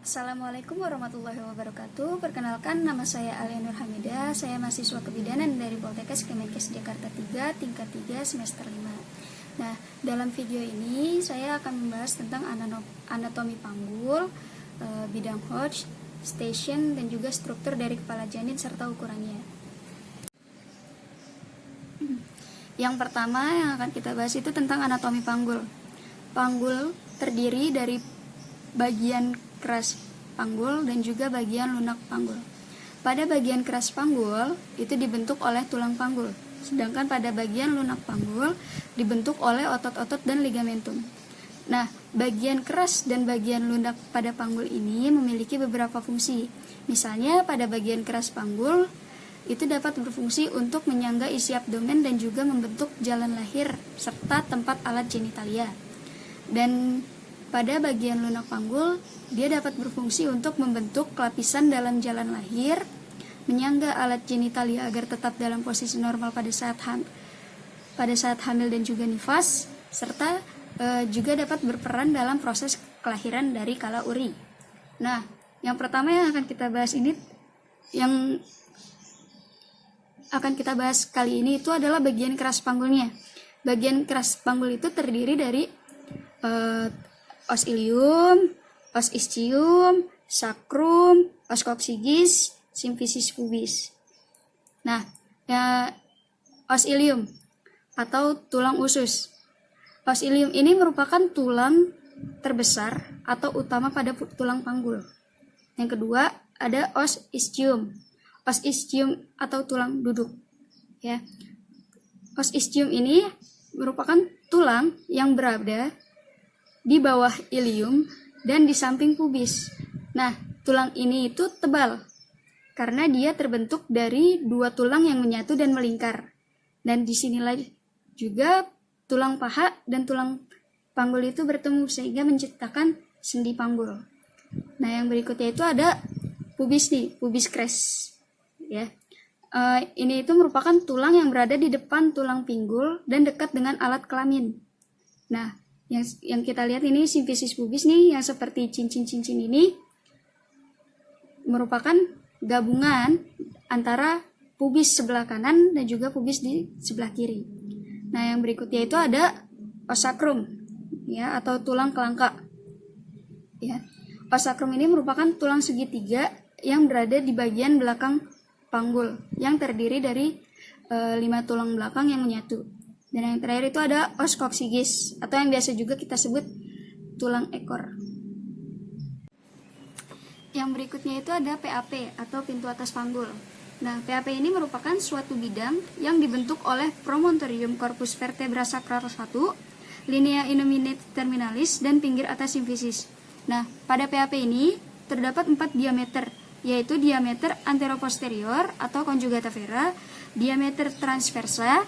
Assalamualaikum warahmatullahi wabarakatuh. Perkenalkan, nama saya Alia Nur Hamidah. Saya mahasiswa kebidanan dari Poltekkes Kemenkes Jakarta 3, tingkat 3, semester 5. Nah, dalam video ini saya akan membahas tentang anatomi panggul, bidang Hodge, station, dan juga struktur dari kepala janin serta ukurannya. Yang pertama yang akan kita bahas itu tentang anatomi panggul. Panggul terdiri dari bagian keras panggul dan juga bagian lunak panggul. Pada bagian keras panggul itu dibentuk oleh tulang panggul, sedangkan pada bagian lunak panggul dibentuk oleh otot-otot dan ligamentum. Nah, bagian keras dan bagian lunak pada panggul ini memiliki beberapa fungsi. Misalnya pada bagian keras panggul itu dapat berfungsi untuk menyangga isi abdomen dan juga membentuk jalan lahir serta tempat alat genitalia. Dan pada bagian lunak panggul, dia dapat berfungsi untuk membentuk lapisan dalam jalan lahir, menyangga alat genitalia agar tetap dalam posisi normal pada saat hamil dan juga nifas, serta juga dapat berperan dalam proses kelahiran dari kala uri. Nah, yang pertama yang akan kita bahas kali ini itu adalah bagian keras panggulnya. Bagian keras panggul itu terdiri dari os ilium, os ischium, sacrum, os coccygeus, symphysis pubis. Nah, os ilium atau tulang usus. Os ilium ini merupakan tulang terbesar atau utama pada tulang panggul. Yang kedua ada os ischium. Os ischium atau tulang duduk. Ya. Os ischium ini merupakan tulang yang berada di bawah ilium dan di samping pubis. Nah, tulang ini itu tebal karena dia terbentuk dari dua tulang yang menyatu dan melingkar. Dan disinilah juga tulang paha dan tulang panggul itu bertemu sehingga menciptakan sendi panggul. Nah, yang berikutnya itu ada pubis crest. Ya, ini itu merupakan tulang yang berada di depan tulang pinggul dan dekat dengan alat kelamin. Nah, yang kita lihat ini symphysis pubis nih, yang seperti cincin-cincin ini merupakan gabungan antara pubis sebelah kanan dan juga pubis di sebelah kiri. Nah, yang berikutnya itu ada os sacrum, ya, atau tulang kelangka. Ya, os sacrum ini merupakan tulang segitiga yang berada di bagian belakang panggul, yang terdiri dari 5 tulang belakang yang menyatu. Dan yang terakhir itu ada os coccygeus atau yang biasa juga kita sebut tulang ekor. Yang berikutnya itu ada PAP atau pintu atas panggul. Nah, PAP ini merupakan suatu bidang yang dibentuk oleh promontorium corpus vertebra sacral 1, linea innominate terminalis, dan pinggir atas simfisis. Nah, pada PAP ini terdapat 4 diameter, yaitu diameter anteroposterior atau conjugata vera, diameter transversa,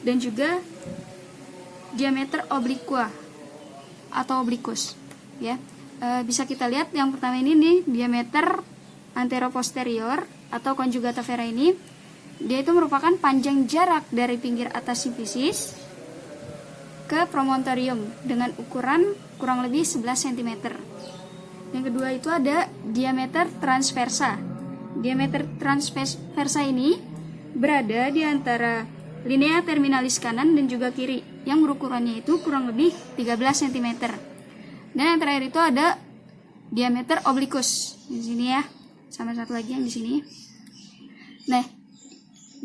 dan juga diameter obliqua atau obliquus. Ya, bisa kita lihat yang pertama ini nih, diameter anteroposterior atau conjugata vera ini, dia itu merupakan panjang jarak dari pinggir atas simfisis ke promontorium dengan ukuran kurang lebih 11 cm. Yang kedua itu ada diameter transversa. Diameter transversa ini berada di antara linea terminalis kanan dan juga kiri, yang berukurannya itu kurang lebih 13 cm. Dan yang terakhir itu ada diameter obliquus di sini ya, sama satu lagi yang di sini. Nah,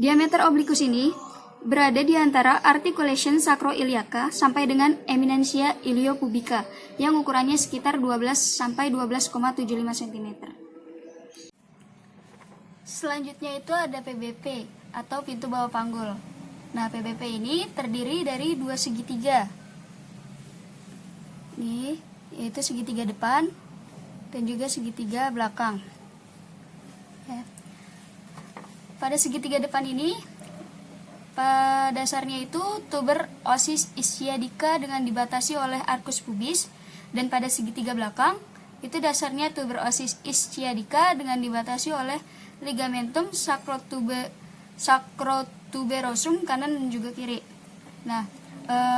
diameter obliquus ini berada di antara articulation sacroiliaca sampai dengan eminentia iliopubica, yang ukurannya sekitar 12 sampai 12,75 cm. Selanjutnya itu ada PBP atau pintu bawah panggul. Nah, PBP ini terdiri dari 2 segitiga. Nih, yaitu segitiga depan dan juga segitiga belakang. Ya. Pada segitiga depan ini, pada dasarnya itu tuber osis ischiadica dengan dibatasi oleh arcus pubis, dan pada segitiga belakang itu dasarnya tuber osis ischiadica dengan dibatasi oleh ligamentum sacrotuberosum kanan dan juga kiri. Nah,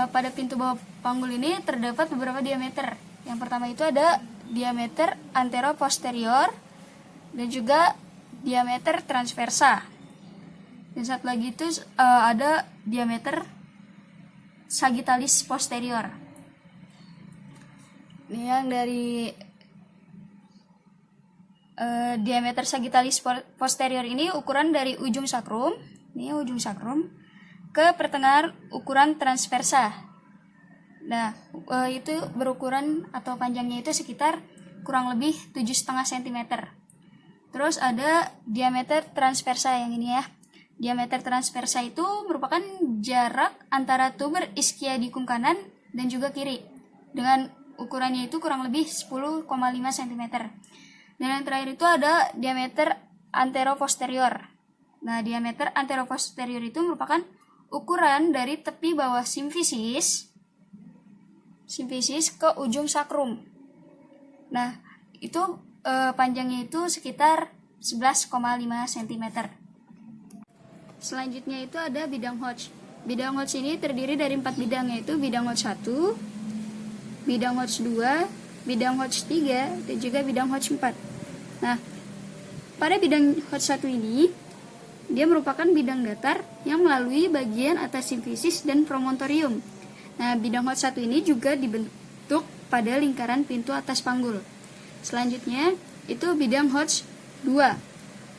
pada pintu bawah panggul ini terdapat beberapa diameter. Yang pertama itu ada diameter anteroposterior dan juga diameter transversa. Dan satu lagi itu ada diameter sagittalis posterior. Ini yang dari diameter sagittalis posterior ini ukuran dari ujung sakrum, ini ujung sakrum, ke pertengahan ukuran transversa. Nah, itu berukuran atau panjangnya itu sekitar kurang lebih 7,5 cm. Terus ada diameter transversa yang ini ya. Diameter transversa itu merupakan jarak antara tuber ischiadicum kanan dan juga kiri. Dengan ukurannya itu kurang lebih 10,5 cm. Dan yang terakhir itu ada diameter anteroposterior. Nah, diameter anteroposterior itu merupakan ukuran dari tepi bawah simfisis ke ujung sakrum. Nah, itu panjangnya itu sekitar 11,5 cm. Selanjutnya itu ada bidang Hodge. Bidang Hodge ini terdiri dari 4 bidang, yaitu bidang Hodge 1, bidang Hodge 2, bidang Hodge 3, dan juga bidang Hodge 4. Nah, pada bidang Hodge 1 ini, dia merupakan bidang datar yang melalui bagian atas simfisis dan promontorium. Nah, bidang Hodge 1 ini juga dibentuk pada lingkaran pintu atas panggul. Selanjutnya, itu bidang Hodge 2.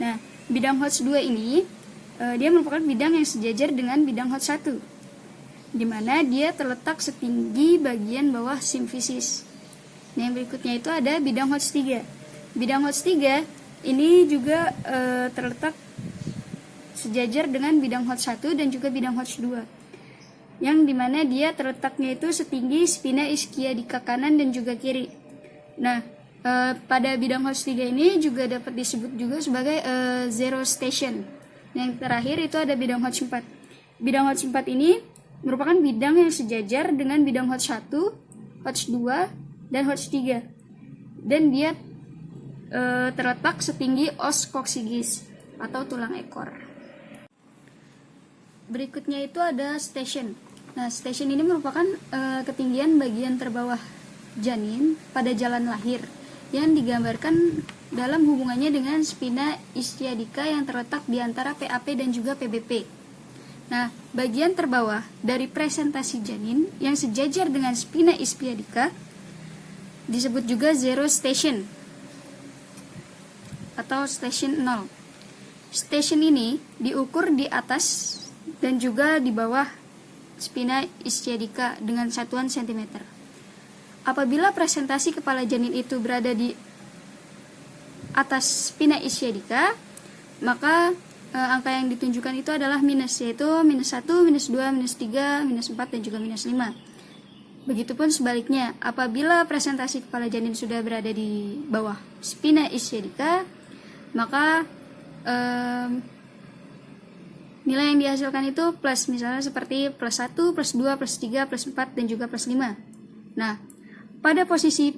Nah, bidang Hodge 2 ini dia merupakan bidang yang sejajar dengan bidang Hodge 1, di mana dia terletak setinggi bagian bawah simfisis. Nah, yang berikutnya itu ada bidang Hodge 3. Bidang Hodge 3 ini juga terletak sejajar dengan bidang Hodge 1 dan juga bidang Hodge 2, yang dimana dia terletaknya itu setinggi spina ischiadica kanan dan juga kiri. Nah, pada bidang Hodge 3 ini juga dapat disebut juga sebagai zero station. Yang terakhir itu ada bidang Hodge 4. Bidang Hodge 4 ini merupakan bidang yang sejajar dengan bidang Hodge 1, Hodge 2, dan Hodge 3. Dan dia terletak setinggi os coccygeus atau tulang ekor. Berikutnya itu ada station. Nah, station ini merupakan ketinggian bagian terbawah janin pada jalan lahir yang digambarkan dalam hubungannya dengan spina ischiadica yang terletak di antara PAP dan juga PBP. Nah, bagian terbawah dari presentasi janin yang sejajar dengan spina ischiadica disebut juga zero station atau station 0. Station ini diukur di atas dan juga di bawah spina ischiadica dengan satuan cm. Apabila presentasi kepala janin itu berada di atas spina ischiadica, maka angka yang ditunjukkan itu adalah minus, yaitu minus 1, minus 2, minus 3, minus 4, dan juga minus 5. Begitupun sebaliknya, apabila presentasi kepala janin sudah berada di bawah spina ischiadica, maka nilai yang dihasilkan itu plus, misalnya seperti plus 1, plus 2, plus 3, plus 4, dan juga plus 5. Nah, pada posisi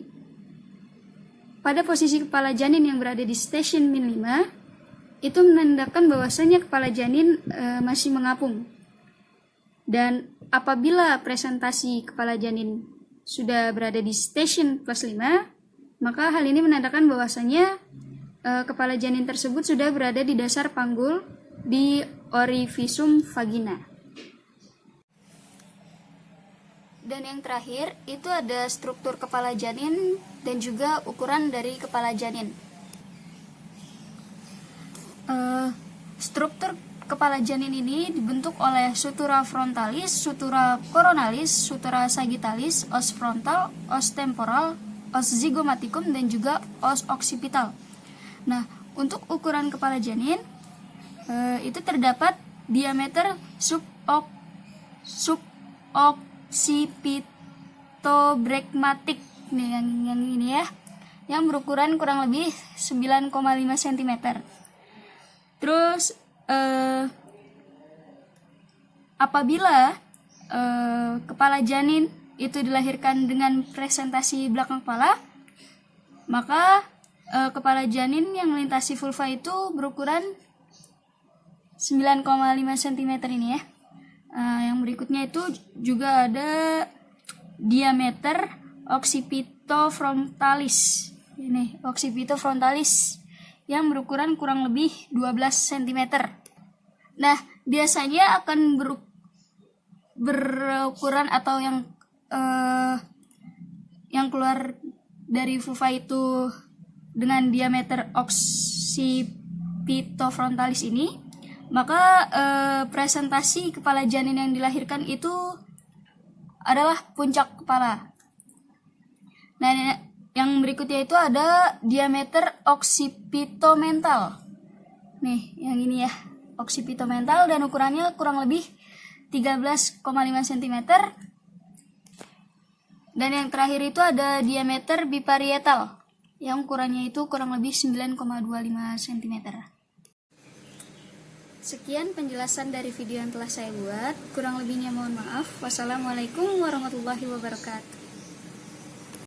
kepala janin yang berada di station min 5, itu menandakan bahwasanya kepala janin masih mengapung. Dan apabila presentasi kepala janin sudah berada di station plus 5, maka hal ini menandakan bahwasanya kepala janin tersebut sudah berada di dasar panggul di orificium vagina. Dan yang terakhir itu ada struktur kepala janin dan juga ukuran dari kepala janin. Struktur kepala janin ini dibentuk oleh sutura frontalis, sutura coronalis, sutura sagittalis, os frontal, os temporal, os zygomaticum, dan juga os occipital. Nah, untuk ukuran kepala janin itu terdapat diameter occipitobregmatic nih yang ini ya, yang berukuran kurang lebih 9,5 cm. Terus apabila kepala janin itu dilahirkan dengan presentasi belakang kepala, maka kepala janin yang melintasi vulva itu berukuran 9,5 cm ini ya. Yang berikutnya itu juga ada diameter occipito occipitofrontalis. Ini occipitofrontalis yang berukuran kurang lebih 12 cm. Nah, biasanya akan berukuran atau yang keluar dari vulva itu dengan diameter occipitofrontalis ini, maka presentasi kepala janin yang dilahirkan itu adalah puncak kepala. Nah, yang berikutnya itu ada diameter occipitomental. Nih, yang ini ya, occipitomental, dan ukurannya kurang lebih 13,5 cm. Dan yang terakhir itu ada diameter biparietal, yang ukurannya itu kurang lebih 9,25 cm. Sekian penjelasan dari video yang telah saya buat. Kurang lebihnya mohon maaf. Wassalamualaikum warahmatullahi wabarakatuh.